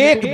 1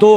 2